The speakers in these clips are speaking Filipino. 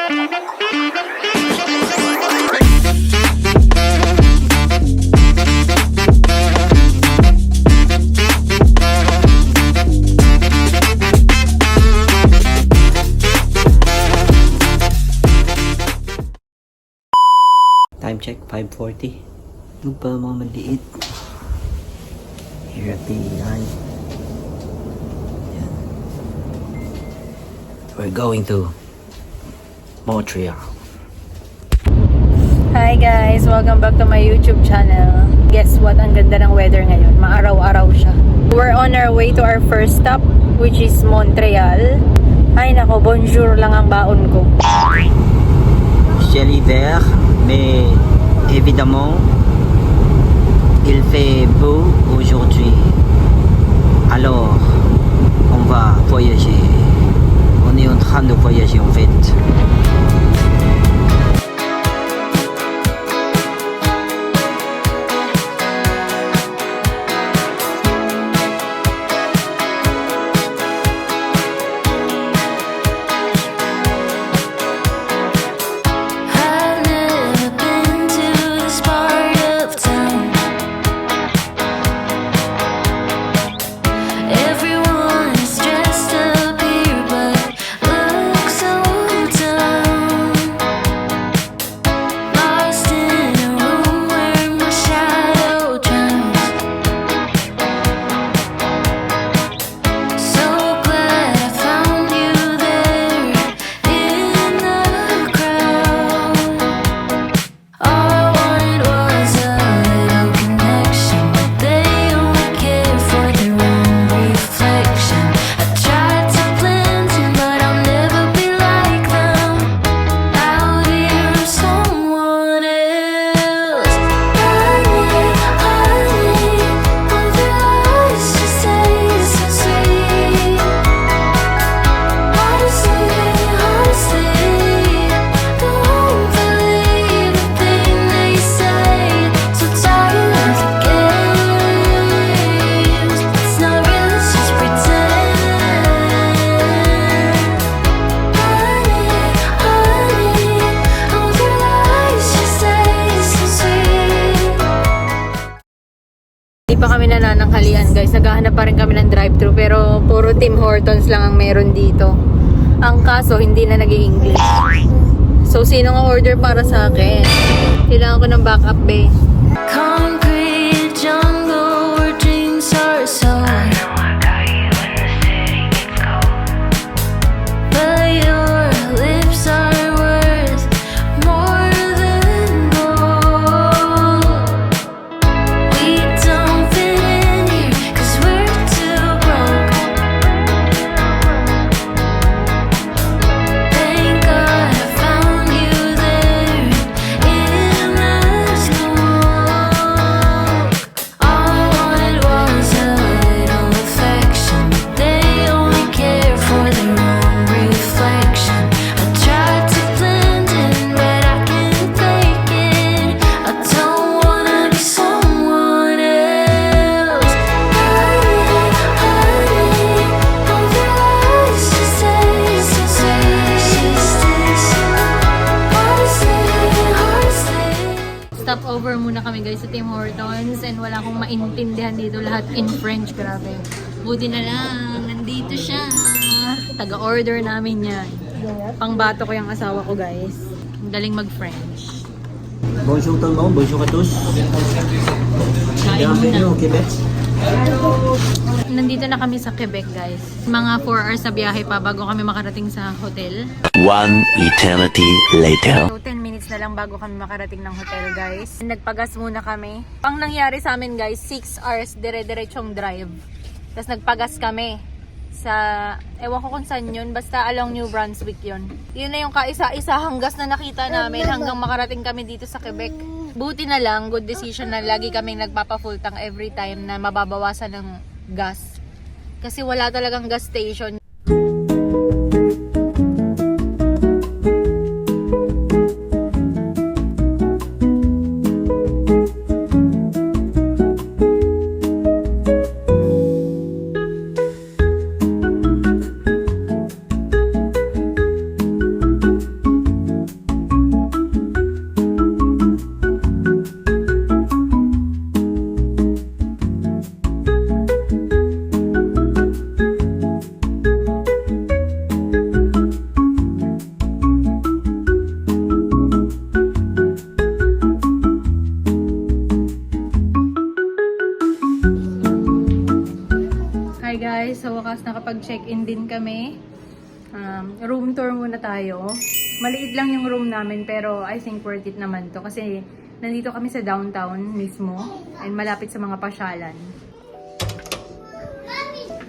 Time check, 5:40. Yung pa mga maliit. Here at the line. We're going to Montreal. Hi guys! Welcome back to my YouTube channel. Guess what? Ang ganda ng weather ngayon. Maaraw-araw siya. We're on our way to our first stop, which is Montreal. Ay nako, bonjour lang ang baon ko. C'est l'hiver, mais évidemment, il fait beau aujourd'hui. Alors, on va voyager. On est en train de voyager en fait. Kami nanananghalian guys, naghahanap pa rin kami ng drive-thru pero puro Tim Hortons lang ang meron dito. Ang kaso hindi na nag-i-English. So sino nga order para sa akin? Kailangan ko ng backup be. Concrete jungle where dreams are sold. But your lips are worth more than gold. We don't fit in here 'cause we're too broke. Thank God I found you there in the smoke. All I wanted was a little affection. They only care for their own reflection. I tried to blend in, but I can't fake it. I don't wanna be someone else. Honey, all your lies just taste so sweet. Stop over muna kami guys sa Tim Hortons and wala akong maintindihan dito, lahat in French. Grabe. Buti na lang, nandito siya. Taga-order namin yan. Pangbato ko yung asawa ko guys. Ang galing mag-French. Bonjour tout le monde, bonjour à tous. Bienvenue au Québec. Nandito na kami sa Quebec guys. Mga 4 hours na biyahe pa bago kami makarating sa hotel. One eternity later. So 10 minutes na lang bago kami makarating ng hotel guys. Nagpagas muna kami. Pang nangyari sa amin guys, 6 hours dire-diretsong drive. Tapos nagpagas kami sa, ewan ko kung saan yun, basta along New Brunswick yun. Yun na yung kaisa-isahang gas na nakita namin hanggang makarating kami dito sa Quebec. Buti na lang, good decision na lagi kaming nagpapa-full tank every time na mababawasan ng gas. Kasi wala talagang gas station. lang din kami. Room tour muna tayo. Maliit lang yung room namin pero I think worth it naman to kasi nandito kami sa downtown mismo and malapit sa mga pasyalan.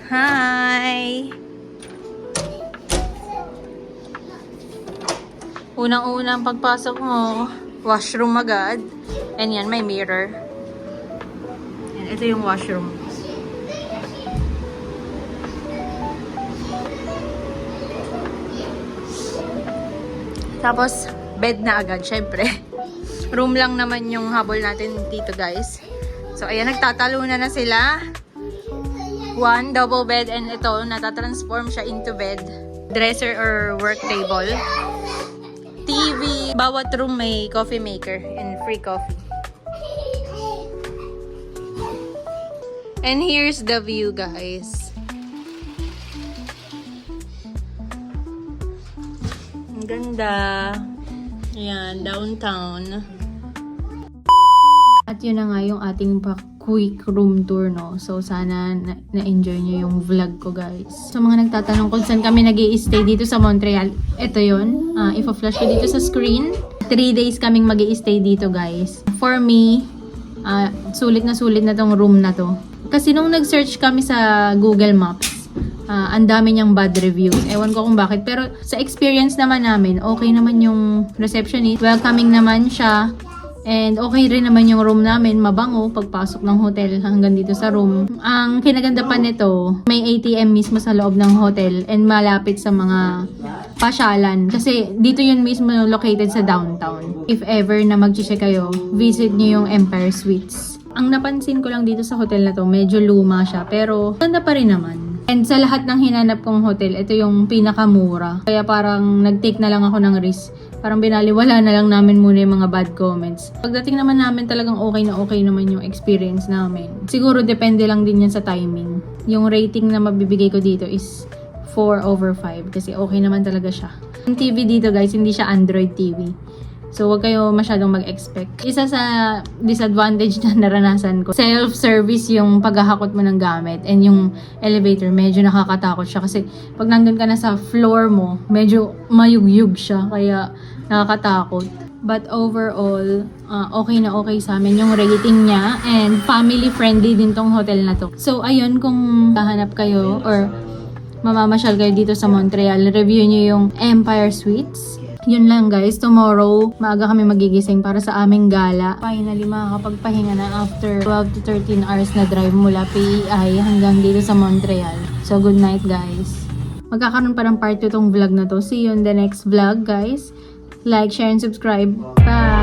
Hi! Unang-unang pagpasok mo, washroom agad. And yan, may mirror. Yan, ito yung washroom. Tapos, bed na agad, syempre. Room lang naman yung habol natin dito, guys. So, ayan, nagtatalunan na sila. One double bed and ito, natatransform siya into bed. Dresser or work table. TV. Bawat room may coffee maker and free coffee. And here's the view, guys. Ang ganda. Ayan, downtown. At yun na nga yung ating quick room tour, no? So, sana na-enjoy nyo yung vlog ko, guys. So, mga nagtatanong kung saan kami nag-i-stay dito sa Montreal, ito yun. Ipa-flash ko dito sa screen. 3 days kaming mag-i-stay dito, guys. For me, sulit na tong room na to. Kasi nung nag-search kami sa Google Maps, ang dami niyang bad reviews. Ewan ko kung bakit. Pero sa experience naman namin, okay naman yung receptionist. Welcoming naman siya. And okay rin naman yung room namin, mabango pagpasok ng hotel hanggang dito sa room. Ang kinaganda pa nito, may ATM mismo sa loob ng hotel and malapit sa mga pasyalan. Kasi dito yun mismo located sa downtown. If ever na mag-check kayo, visit nyo yung Empire Suites. Ang napansin ko lang dito sa hotel na to, medyo luma siya pero ganda pa rin naman. And sa lahat ng hinanap kong hotel, ito yung pinakamura. Kaya parang nag-take na lang ako ng risk. Parang binaliwala na lang namin muna yung mga bad comments. Pagdating naman namin talagang okay naman yung experience namin. Siguro depende lang din yan sa timing. Yung rating na mabibigay ko dito is 4/5 kasi okay naman talaga siya. Yung TV dito, guys, hindi siya Android TV. So, huwag kayo masyadong mag-expect. Isa sa disadvantage na naranasan ko, self-service yung paghahakot mo ng gamit. And yung elevator, medyo nakakatakot siya. Kasi pag nandun ka na sa floor mo, medyo mayugyug siya. Kaya nakakatakot. But overall, okay na okay sa amin yung rating niya. And family-friendly din tong hotel na to. So, ayun, kung hahanap kayo or mamamasyal kayo dito sa Montreal, review nyo yung Empire Suites. Yun lang, guys. Tomorrow, maaga kami magigising para sa aming gala. Finally, makakapagpahinga na after 12 to 13 hours na drive mula PEI hanggang dito sa Montreal. So, good night, guys. Magkakaroon pa ng part 2 tong vlog na to. See you in the next vlog, guys. Like, share, and subscribe. Bye!